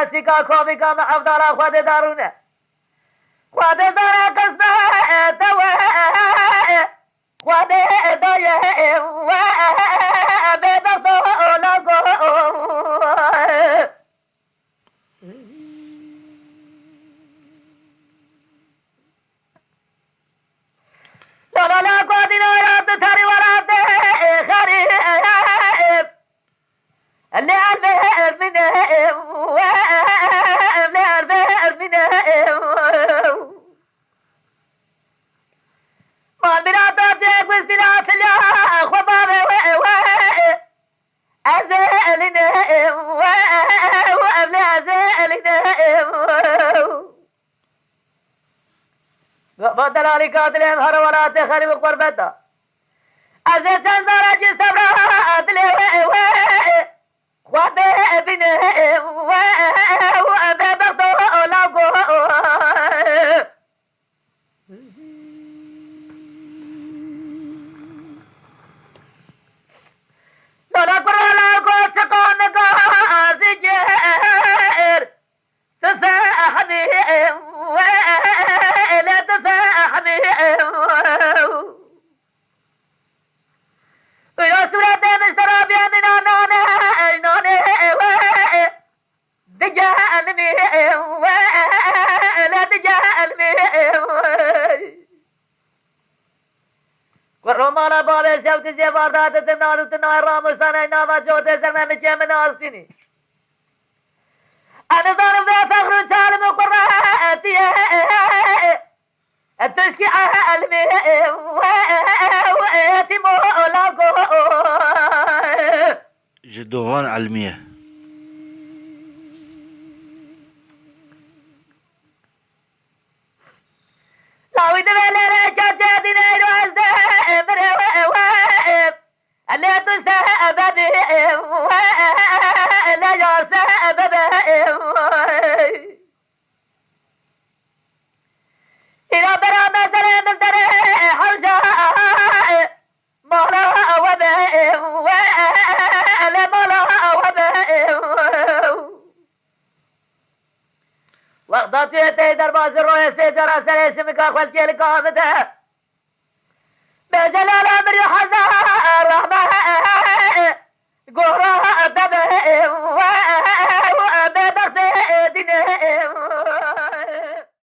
راسی کا خوابی کا محفظالا خود دارونه خود داره قصه دوه خود دایه و به دستو لا قادين ورد تاري ورد خريب اللي عرف منه اللي عرف منه ما بنات تجيب السلاح لا خباب أزلنا وأبلي أزلنا بدل علي قاتلهم هر ولا تخرب قربته أزل تنظر جسم راتله خواته ابنه وأببته لقوه لا قرر لقوه سقون قاسي جير تساحني ولا تساحني يا سورة مشترى بيمنا نوني دجالني ولا دجالني والروما لا بابا شوت زبادات تنادو تنار رامسانا ناما جوته سرنا مجمع ناسيني أنا ضرب فخر سالم وقراتي التشكي علمي واتي مولاكو جدوغان علمية لاوي دبل رجعت دينار وازدمر اللي تسبب لا يسبب إذا برا مثلا من ترى حوجا مولا وباء ولا مولا وباء وقت يتي درباز الروح سيجرى سليسمك أخوال كيلك آمده بجلال أمر حزار